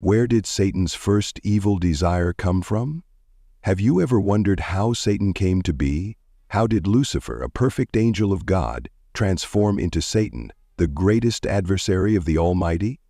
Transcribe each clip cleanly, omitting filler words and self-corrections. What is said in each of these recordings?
Where did Satan's first evil desire come from? Have you ever wondered how Satan came to be? How did Lucifer, a perfect angel of God, transform into Satan, the greatest adversary of the Almighty?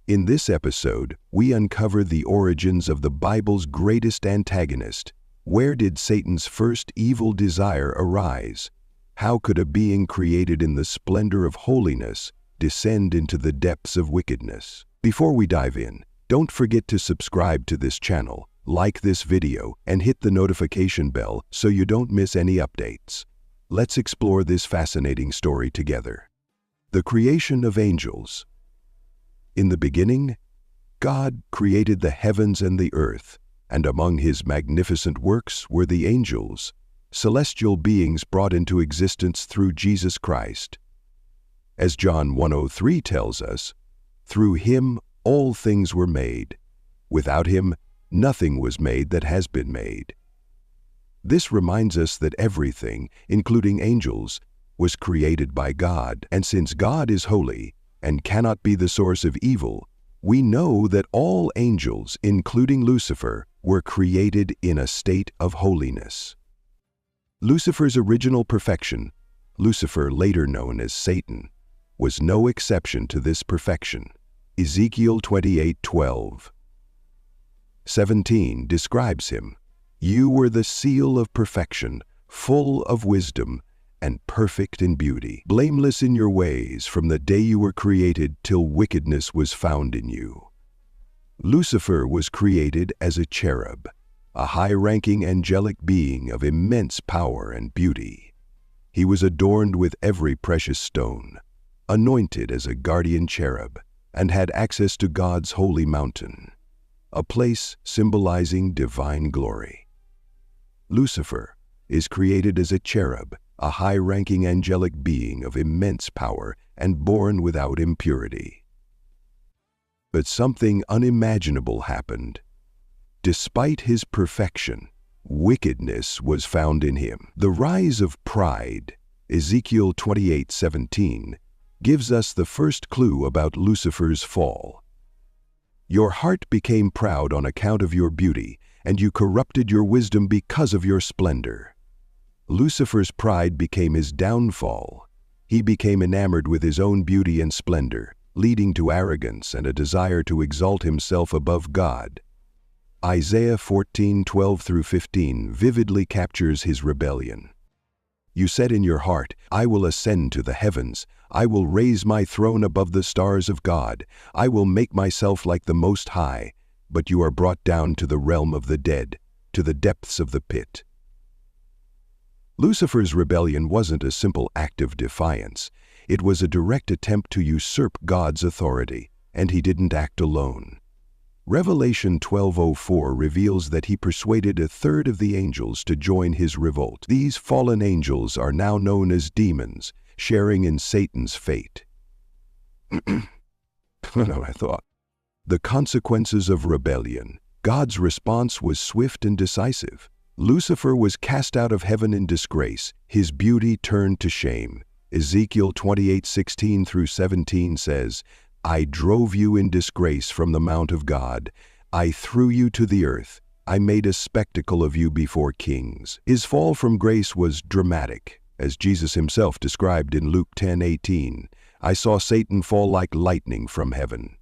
In this episode, we uncover the origins of the Bible's greatest antagonist. Where did Satan's first evil desire arise? How could a being created in the splendor of holiness descend into the depths of wickedness? Before we dive in, don't forget to subscribe to this channel, like this video, and hit the notification bell so you don't miss any updates. Let's explore this fascinating story together. The creation of angels. In the beginning, God created the heavens and the earth, and among his magnificent works were the angels, celestial beings brought into existence through Jesus Christ. As John 1:3 tells us, through him all things were made. Without him, nothing was made that has been made. This reminds us that everything, including angels, was created by God, and since God is holy and cannot be the source of evil, we know that all angels, including Lucifer, were created in a state of holiness. Lucifer's original perfection, Lucifer later known as Satan, was no exception to this perfection. Ezekiel 28:12-17 describes him. You were the seal of perfection, full of wisdom, and perfect in beauty, blameless in your ways from the day you were created till wickedness was found in you. Lucifer was created as a cherub, a high-ranking angelic being of immense power and beauty. He was adorned with every precious stone, anointed as a guardian cherub, and had access to God's holy mountain, a place symbolizing divine glory. Lucifer is created as a cherub, a high-ranking angelic being of immense power and born without impurity. But something unimaginable happened. Despite his perfection, wickedness was found in him. The rise of pride, Ezekiel 28:17, gives us the first clue about Lucifer's fall. Your heart became proud on account of your beauty, and you corrupted your wisdom because of your splendor. Lucifer's pride became his downfall. He became enamored with his own beauty and splendor, leading to arrogance and a desire to exalt himself above God. Isaiah 14:12-15 vividly captures his rebellion. You said in your heart, I will ascend to the heavens. I will raise my throne above the stars of God. I will make myself like the Most High. But you are brought down to the realm of the dead, to the depths of the pit. Lucifer's rebellion wasn't a simple act of defiance. It was a direct attempt to usurp God's authority, and he didn't act alone. Revelation 12:04 reveals that he persuaded a third of the angels to join his revolt. These fallen angels are now known as demons, sharing in Satan's fate. The consequences of rebellion. God's response was swift and decisive. Lucifer was cast out of heaven in disgrace. His beauty turned to shame. Ezekiel 28:16-17 says, I drove you in disgrace from the mount of God. I threw you to the earth. I made a spectacle of you before kings. His fall from grace was dramatic, as Jesus himself described in Luke 10:18. I saw Satan fall like lightning from heaven.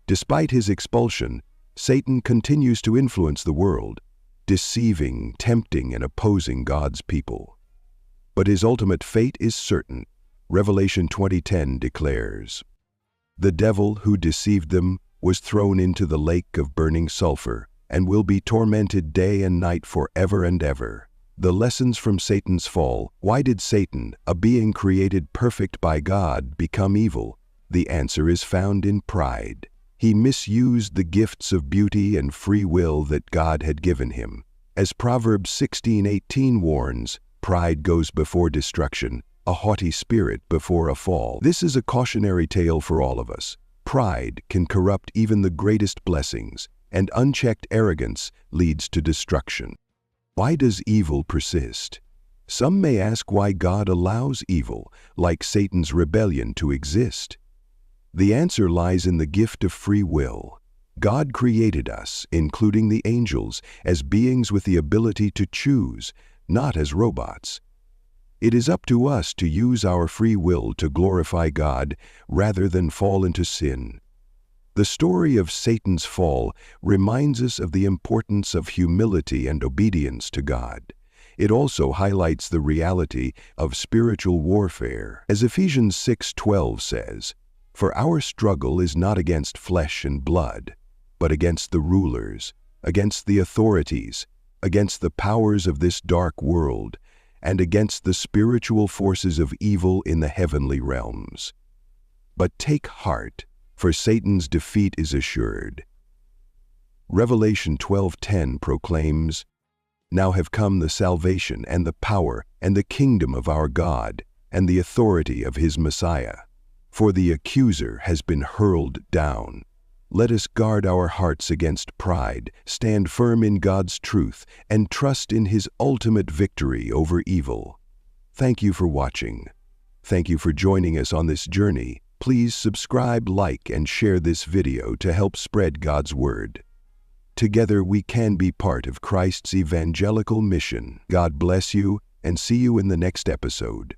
Despite his expulsion, Satan continues to influence the world, deceiving, tempting, and opposing God's people. But his ultimate fate is certain. Revelation 20:10 declares, the devil who deceived them was thrown into the lake of burning sulfur and will be tormented day and night forever and ever. The lessons from Satan's fall. Why did Satan, a being created perfect by God, become evil? The answer is found in pride. He misused the gifts of beauty and free will that God had given him. As Proverbs 16:18 warns, pride goes before destruction, a haughty spirit before a fall. This is a cautionary tale for all of us. Pride can corrupt even the greatest blessings, and unchecked arrogance leads to destruction. Why does evil persist? Some may ask why God allows evil, like Satan's rebellion, to exist. The answer lies in the gift of free will. God created us, including the angels, as beings with the ability to choose, not as robots. It is up to us to use our free will to glorify God rather than fall into sin. The story of Satan's fall reminds us of the importance of humility and obedience to God. It also highlights the reality of spiritual warfare. As Ephesians 6:12 says, "For our struggle is not against flesh and blood, but against the rulers, against the authorities, against the powers of this dark world, and against the spiritual forces of evil in the heavenly realms. But take heart, for Satan's defeat is assured." Revelation 12:10 proclaims, "Now have come the salvation and the power and the kingdom of our God and the authority of his Messiah. For the accuser has been hurled down. Let us guard our hearts against pride, stand firm in God's truth, and trust in his ultimate victory over evil." Thank you for watching. Thank you for joining us on this journey. Please subscribe, like, and share this video to help spread God's word. Together we can be part of Christ's evangelical mission. God bless you, and see you in the next episode.